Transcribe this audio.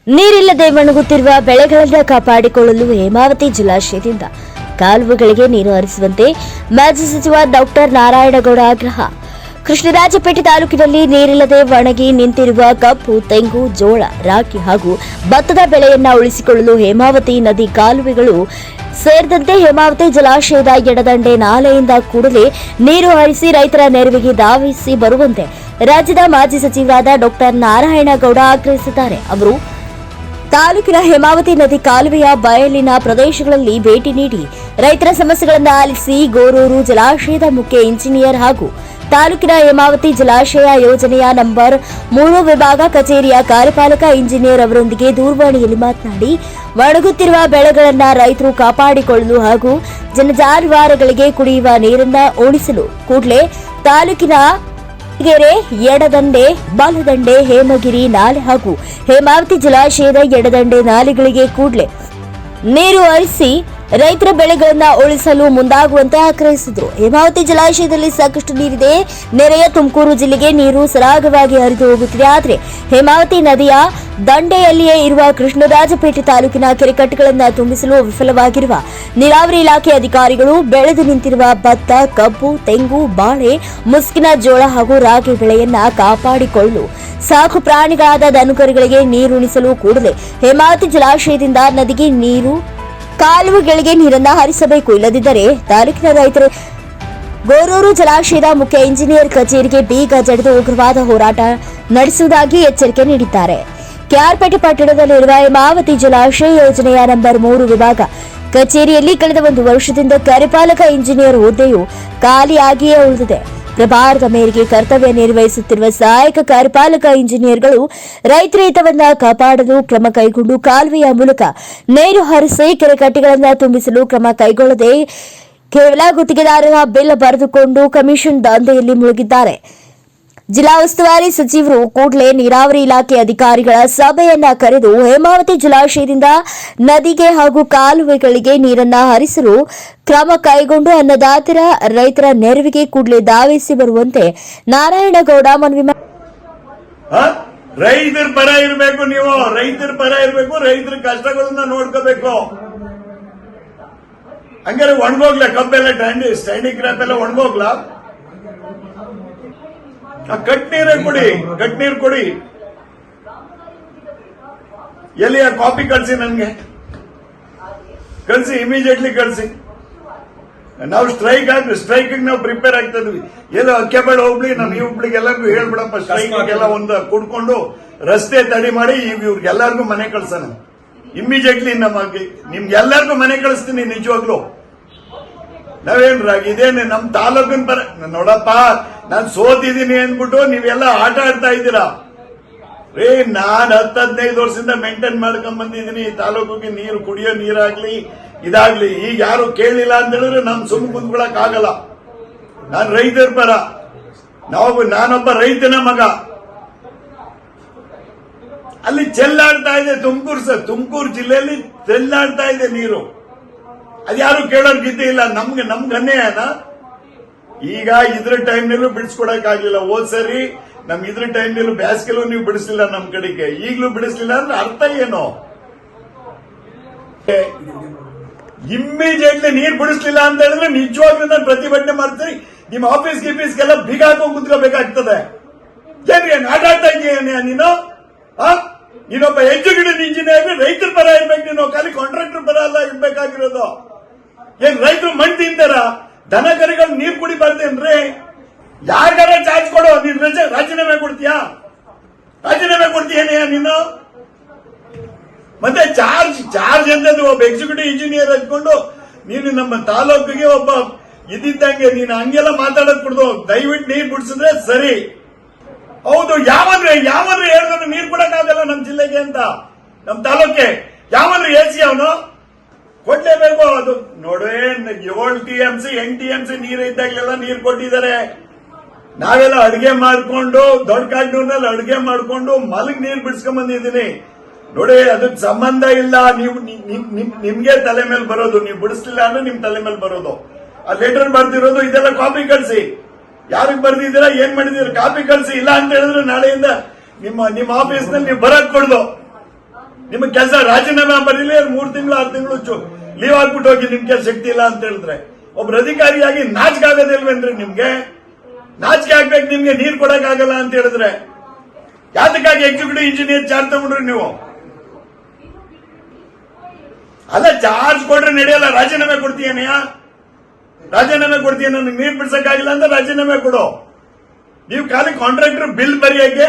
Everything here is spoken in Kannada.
ನೀರಿಲ್ಲದೆ ಒಣಗುತ್ತಿರುವ ಬೆಳೆಗಳನ್ನು ಕಾಪಾಡಿಕೊಳ್ಳಲು ಹೇಮಾವತಿ ಜಲಾಶಯದಿಂದ ಕಾಲುವೆಗಳಿಗೆ ನೀರು ಹರಿಸುವಂತೆ ಮಾಜಿ ಸಚಿವ ಡಾಕ್ಟರ್ ನಾರಾಯಣಗೌಡ ಆಗ್ರಹ. ಕೃಷ್ಣರಾಜಪೇಟೆ ತಾಲೂಕಿನಲ್ಲಿ ನೀರಿಲ್ಲದೆ ಒಣಗಿ ನಿಂತಿರುವ ಕಬ್ಬು, ತೆಂಗು, ಜೋಳ, ರಾಗಿ ಹಾಗೂ ಭತ್ತದ ಬೆಳೆಯನ್ನ ಉಳಿಸಿಕೊಳ್ಳಲು ಹೇಮಾವತಿ ನದಿ ಕಾಲುವೆಗಳು ಸೇರಿದಂತೆ ಹೇಮಾವತಿ ಜಲಾಶಯದ ಎಡದಂಡೆ ನಾಲೆಯಿಂದ ಕೂಡಲೇ ನೀರು ಹರಿಸಿ ರೈತರ ನೆರವಿಗೆ ಧಾವಿಸಿ ಬರುವಂತೆ ರಾಜ್ಯದ ಮಾಜಿ ಸಚಿವರಾದ ಡಾಕ್ಟರ್ ನಾರಾಯಣಗೌಡ ಆಗ್ರಹಿಸಿದ್ದಾರೆ. ಅವರು ತಾಲೂಕಿನ ಹೇಮಾವತಿ ನದಿ ಕಾಲುವೆಯ ಬಯಲಿನ ಪ್ರದೇಶಗಳಲ್ಲಿ ಭೇಟಿ ನೀಡಿ ರೈತರ ಸಮಸ್ಯೆಗಳನ್ನು ಆಲಿಸಿ ಗೋರೂರು ಜಲಾಶಯದ ಮುಖ್ಯ ಇಂಜಿನಿಯರ್ ಹಾಗೂ ತಾಲೂಕಿನ ಹೇಮಾವತಿ ಜಲಾಶಯ ಯೋಜನೆಯ ನಂಬರ್ 3 ವಿಭಾಗ ಕಚೇರಿಯ ಕಾರ್ಯಪಾಲಕ ಇಂಜಿನಿಯರ್ ಅವರೊಂದಿಗೆ ದೂರವಾಣಿಯಲ್ಲಿ ಮಾತನಾಡಿ ಒಣಗುತ್ತಿರುವ ಬೆಳೆಗಳನ್ನು ರೈತರು ಕಾಪಾಡಿಕೊಳ್ಳಲು ಹಾಗೂ ಜನಜಾನುವಾರುಗಳಿಗೆ ಕುಡಿಯುವ ನೀರನ್ನು ಉಳಿಸಲು ಕೂಡಲೇ ತಾಲೂಕಿನ ಕೆರೆ, ಎಡದಂಡೆ, ಬಲದಂಡೆ, ಹೇಮಗಿರಿ ನಾಲೆ ಹಾಗೂ ಹೇಮಾವತಿ ಜಲಾಶಯದ ಎಡದಂಡೆ ನಾಲೆಗಳಿಗೆ ಕೂಡಲೇ ನೀರು ಹರಿಸಿ ರೈತರ ಬೆಳೆಗಳನ್ನು ಉಳಿಸಲು ಮುಂದಾಗುವಂತೆ ಆಗ್ರಹಿಸಿದರು. ಹೇಮಾವತಿ ಜಲಾಶಯದಲ್ಲಿ ಸಾಕಷ್ಟು ನೀರಿದೆ. ನೆರೆಯ ತುಮಕೂರು ಜಿಲ್ಲೆಗೆ ನೀರು ಸರಾಗವಾಗಿ ಹರಿದು ಹೋಗುತ್ತಿದೆ. ಆದರೆ ಹೇಮಾವತಿ ನದಿಯ ದಂಡೆಯಲ್ಲಿಯೇ ಇರುವ ಕೃಷ್ಣರಾಜಪೇಟೆ ತಾಲೂಕಿನ ಕೆರೆಕಟ್ಟೆಗಳನ್ನು ತುಂಬಿಸಲು ವಿಫಲವಾಗಿರುವ ನೀರಾವರಿ ಇಲಾಖೆ ಅಧಿಕಾರಿಗಳು ಬೆಳೆದು ನಿಂತಿರುವ ಭತ್ತ, ಕಬ್ಬು, ತೆಂಗು, ಬಾಳೆ, ಮುಸ್ಕಿನ ಜೋಳ ಹಾಗೂ ರಾಗಿ ಬೆಳೆಯನ್ನ ಕಾಪಾಡಿಕೊಳ್ಳಲು ಸಾಕು ಪ್ರಾಣಿಗಳಾದ ದನಕರುಗಳಿಗೆ ನೀರುಣಿಸಲು ಕೂಡಲೇ ಹೇಮಾವತಿ ಜಲಾಶಯದಿಂದ ನದಿಗೆ ನೀರು ಕಾಲುವೆಗಳಿಗೆ ನೀರನ್ನು ಹರಿಸಬೇಕು. ಇಲ್ಲದಿದ್ದರೆ ತಾಲೂಕಿನ ರೈತರು ಗೋರೂರು ಜಲಾಶಯದ ಮುಖ್ಯ ಇಂಜಿನಿಯರ್ ಕಚೇರಿಗೆ ಬೀಗ ಜಡಿದು ಉಗ್ರವಾದ ಹೋರಾಟ ನಡೆಸುವುದಾಗಿ ಎಚ್ಚರಿಕೆ ನೀಡಿದ್ದಾರೆ. ಕೆಆರ್ಪೇಟೆ ಪಟ್ಟಣದಲ್ಲಿರುವ ಹೇಮಾವತಿ ಜಲಾಶಯ ಯೋಜನೆಯ ನಂಬರ್ 3 ವಿಭಾಗ ಕಚೇರಿಯಲ್ಲಿ ಕಳೆದ 1 ವರ್ಷದಿಂದ ಕಾರ್ಯಪಾಲಕ ಇಂಜಿನಿಯರ್ ಹುದ್ದೆಯು ಖಾಲಿಯಾಗಿಯೇ ಉಳಿದಿದೆ. ಪ್ರಭಾರದ ಮೇರೆಗೆ ಕರ್ತವ್ಯ ನಿರ್ವಹಿಸುತ್ತಿರುವ ಸಹಾಯಕ ಕಾರ್ಯಪಾಲಕ ಇಂಜಿನಿಯರ್ಗಳು ರೈತರ ಹಿತವನ್ನು ಕಾಪಾಡಲು ಕ್ರಮ ಕೈಗೊಂಡು ಕಾಲುವೆಯ ಮೂಲಕ ನೀರು ಹರಿಸಿ ಕೆರೆಕಟ್ಟೆಗಳನ್ನು ತುಂಬಿಸಲು ಕ್ರಮ ಕೈಗೊಳ್ಳದೆ ಕೇವಲ ಗುತ್ತಿಗೆದಾರರ ಬಿಲ್ ಬರೆದುಕೊಂಡು ಕಮಿಷನ್ ದಂಧೆಯಲ್ಲಿ ಮುಳುಗಿದ್ದಾರೆ. ಜಿಲ್ಲಾ ಉಸ್ತುವಾರಿ ಸಚಿವರು ಕೂಡಲೇ ನೀರಾವರಿ ಇಲಾಖೆ ಅಧಿಕಾರಿಗಳ ಸಭೆಯನ್ನ ಕರೆದು ಹೇಮಾವತಿ ಜಲಾಶಯದಿಂದ ನದಿಗೆ ಹಾಗೂ ಕಾಲುವೆಗಳಿಗೆ ನೀರನ್ನ ಹರಿಸಲು ಕ್ರಮ ಕೈಗೊಂಡು ಅನ್ನದಾತರ ರೈತರ ನೆರವಿಗೆ ಕೂಡಲೇ ಧಾವಿಸಿ ಬರುವಂತೆ ನಾರಾಯಣಗೌಡ ಮನವಿ ಮಾಡಿದ್ದಾರೆ. ರೈತರ ಪರ ಇರಬೇಕು, ನೀವು ರೈತರ ಪರ ಇರಬೇಕು, ರೈತರ ಕಷ್ಟಗಳನ್ನ ನೋಡ್ಕೋಬೇಕು. ಹಂಗಾರೆ ಒಣಗೋಗ್ಲ ಕಬ್ಬೆಲ್ಲ ಸ್ಟ್ಯಾಂಡಿಂಗ್ ಕ್ರಾಪ್ ಎಲ್ಲ ಒಣಗೋಗ್ಲಾ? ಕಟ್ನೀರೇ ಕೊಡಿ, ಕಟ್ನೀರು ಕೊಡಿ. ಎಲ್ಲಿ ಆ ಕಾಪಿ ಕಳಿಸಿ, ನನ್ಗೆ ಕಳಿಸಿ, ಇಮಿಡಿಯೇಟ್ಲಿ ಕಳಿಸಿ. ನಾವು ಸ್ಟ್ರೈಕ್ ನಾವು ಪ್ರಿಪೇರ್ ಆಗ್ತಾ ಇದ್ವಿ. ಎಲ್ಲೋ ಅಕ್ಕೆಬೇಡ ಹೋಗ್ಲಿ, ನಾನು ಈ ಹುಬ್ಳಿಗೆ ಎಲ್ಲರಿಗೂ ಹೇಳ್ಬಿಡಪ್ಪ, ಸ್ಟ್ರೈಕ್ ಎಲ್ಲ ಒಂದು ಕುಡ್ಕೊಂಡು ರಸ್ತೆ ತಡಿ ಮಾಡಿ ಇವ್ರಿಗೆಲ್ಲರಿಗೂ ಮನೆ ಕಳ್ಸೋಣ ಇಮಿಡಿಯೇಟ್ಲಿ. ನಿಮ್ಗೆಲ್ಲರಿಗೂ ಮನೆ ಕಳಿಸ್ತೀನಿ ನಿಜವಾಗ್ಲು. ಇದೇನೆ ನಮ್ ತಾಲೂಕಿನ ಪರ ನೋಡಪ್ಪ, ನಾನ್ ಸೋತಿದ್ದೀನಿ ಅಂದ್ಬಿಟ್ಟು ನೀವೆಲ್ಲ ಆಟ ಆಡ್ತಾ ಇದ್ದೀರಾ. ನಾನ್ 10-15 ವರ್ಷದಿಂದ ಮೇಂಟೈನ್ ಮಾಡ್ಕೊಂಡ್ ಬಂದಿದ್ದೀನಿ ಈ ತಾಲೂಕಿಗೆ. ನೀರು ಕುಡಿಯೋ ನೀರಾಗ್ಲಿ ಇದಾಗ್ಲಿ ಈಗ ಯಾರು ಕೇಳಲಿಲ್ಲ ಅಂತ ಹೇಳಿದ್ರೆ ನಮ್ ಸುಮ್ ಕುಂದ್ಕೊಳಕ್ ಆಗಲ್ಲ. ನಾನ್ ರೈತರ ಪರ, ನಾನೊಬ್ಬ ರೈತನ ಮಗ. ಅಲ್ಲಿ ಚೆಲ್ಲಾಡ್ತಾ ಇದೆ ತುಮಕೂರು ಜಿಲ್ಲೆಯಲ್ಲಿ ಚೆಲ್ಲಾಡ್ತಾ ಇದೆ ನೀರು. ಅದ್ಯಾರು ಕೇಳೋರ್ ಗಿದ್ದೆ ಇಲ್ಲ. ನಮ್ಗೆ ಅನ್ಯಾಯನ. ಈಗ ಇದ್ರ ಟೈಮ್ನಲ್ಲೂ ಬಿಡಿಸ್ಕೊಡಕ್ ಆಗ್ಲಿಲ್ಲ. ಹೋದ್ ಸರಿ ಇದ್ರ ಟೈಮ್ನಲ್ಲೂ ಬ್ಯಾಸ್ಗೆಲ್ಲೂ ನೀವು ಬಿಡಿಸ್ಲಿಲ್ಲ ನಮ್ ಕಡೆಗೆ, ಈಗ್ಲೂ ಬಿಡಿಸ್ಲಿಲ್ಲ ಅಂದ್ರೆ ಅರ್ಥ ಏನು? ಇಮ್ಮಿಡಿಯೇಟ್ಲಿ ನೀರ್ ಬಿಡಿಸ್ಲಿಲ್ಲ ಅಂತ ಹೇಳಿದ್ರೆ ನಿಜವಾಗ್ಲೂ ನಾನು ಪ್ರತಿಭಟನೆ ಮಾಡ್ತೀನಿ. ನಿಮ್ ಆಫೀಸ್ ಗೀಫೀಸ್ಗೆಲ್ಲ ಬೀಗ ಹಾಕೊಂಡ್ ಕುತ್ಕೋಬೇಕಾಗ್ತದೆ. ಏನ್ ಆಟ ಆಡ್ತಾ ಇದೀಯ ನೀನು? ನೀನೊಬ್ಬ ಎಕ್ಸಿಕ್ಯೂಟಿವ್ ಇಂಜಿನಿಯರ್, ರೈತರ ಪರ ಇರ್ಬೇಕು ನೀನು, ಖಾಲಿ ಕಾಂಟ್ರಾಕ್ಟರ್ ಪರ ಅಲ್ಲ ಇರ್ಬೇಕಾಗಿರೋದು. ಏನ್ ರೈತರು ಮಣ್ಣು ತಿಂತಾರ? ದನ ಕರಿಗಳು ನೀರ್ ಕುಡಿಬಾರ್ದೇನ್ರಿ? ಯಾರಿಗಾರ ಚಾರ್ಜ್ ಕೊಡು. ನೀನ್ ರಾಜೀನಾಮೆ ಕೊಡ್ತೀಯಾ? ರಾಜೀನಾಮೆ ಕೊಡ್ತೀಯೇನೆಯ ನೀನು? ಮತ್ತೆ ಚಾರ್ಜ್ ಎಂದದು ಒಬ್ಬ ಎಕ್ಸಿಕ್ಯೂಟಿವ್ ಇಂಜಿನಿಯರ್ ಹಚ್ಕೊಂಡು ನೀನು ನಮ್ಮ ತಾಲೂಕಿಗೆ ಒಬ್ಬ ಇದ್ದಂಗೆ ನೀನು ಹಂಗೆಲ್ಲ ಮಾತಾಡಕ್ ಕೊಡ್ದು. ದಯವಿಟ್ಟು ನೀರ್ ಬಿಡಿಸಿದ್ರೆ ಸರಿ. ಹೌದು, ಯಾವನ್ರಿ ಹೇಳಿದ್ರು ನೀರ್ ಕೊಡಕ್ಕಾಗಲ್ಲ ನಮ್ ಜಿಲ್ಲೆಗೆ ಅಂತ, ನಮ್ ತಾಲೂಕೆ. ಯಾವನ್ರಿ ಏಸಿ ಅವನು ಕೊಡ್ಲೇಬೇಕು. ಅದು ನೋಡೇ 7 TMC 8 TMC ನೀರು ಇದ್ದಾಗಲೆಲ್ಲ ನೀರು ಕೊಟ್ಟಿದ್ದಾರೆ. ನಾವೆಲ್ಲ ಅಡಿಗೆ ಮಾಡ್ಕೊಂಡು ದೊಡ್ಡ ಕಾಡ್ನೂರ್ನಲ್ಲಿ ಅಡಿಗೆ ಮಾಡ್ಕೊಂಡು ಮಲಗ್ ನೀರು ಬಿಡಿಸ್ಕೊಂಡ್ ಬಂದಿದ್ದೀನಿ ನೋಡಿ. ಅದಕ್ಕೆ ಸಂಬಂಧ ಇಲ್ಲ. ನಿಮ್ಗೆ ತಲೆ ಮೇಲೆ ಬರೋದು, ನೀವು ಬಿಡಿಸ್ಲಿಲ್ಲ ಅಂದ್ರೆ ನಿಮ್ ತಲೆ ಮೇಲೆ ಬರೋದು. ಆ ಲೆಟರ್ ಬರ್ದಿರೋದು ಇದೆಲ್ಲ ಕಾಪಿ ಕಳಿಸಿ. ಯಾರಿಗೆ ಬರ್ದಿದ್ದೀರಾ, ಏನ್ ಮಾಡಿದೀರಾ, ಕಾಪಿ ಕಳಿಸಿ. ಇಲ್ಲ ಅಂತ ಹೇಳಿದ್ರೆ ನಾಳೆಯಿಂದ ನಿಮ್ಮ ಆಫೀಸ್ ನಲ್ಲಿ ನೀವು ಬರಕ್ ಕೊಡ್ದು. ನಿಮ್ಗೆ ಕೆಲಸ ರಾಜೀನಾಮೆ ಬರೀಲಿ 3 ತಿಂಗಳು 6 ತಿಂಗಳು ಲೀವ್ ಹಾಕ್ಬಿಟ್ಟು ಹೋಗಿ ನಿಮ್ಗೆ ಶಕ್ತಿ ಇಲ್ಲ ಅಂತ ಹೇಳಿದ್ರೆ ಒಬ್ರು ಅಧಿಕಾರಿಯಾಗಿ ನಾಚಿಕೆ ಆಗೋದಿಲ್ವೇನ್ರಿ ನಿಮ್ಗೆ? ನಾಚಿಕೆ ಆಗ್ಬೇಕು ನಿಮ್ಗೆ, ನೀರ್ ಕೊಡಕ್ ಆಗಲ್ಲ ಅಂತ ಹೇಳಿದ್ರೆ ಯಾತಕ್ಕಾಗಿ ಎಕ್ಸಿಕ್ಯೂಟಿವ್ ಇಂಜಿನಿಯರ್ ಚಾರ್ಜ್ ತಗೊಂಡ್ರಿ ನೀವು? ಅಲ್ಲ, ಚಾರ್ಜ್ ಕೊಟ್ರೆ ನಡೆಯಲ್ಲ, ರಾಜೀನಾಮೆ ಕೊಡ್ತೀಯನಯ್ಯ? ರಾಜೀನಾಮೆ ಕೊಡ್ತೀಯ? ನನಗೆ ನೀರ್ ಬಿಡ್ಸಕ್ಕಾಗಿಲ್ಲ ಅಂತ ರಾಜೀನಾಮೆ ಕೊಡು. ನೀವು ಖಾಲಿ ಕಾಂಟ್ರಾಕ್ಟರ್ ಬಿಲ್ ಬರೆಯಕ್ಕೆ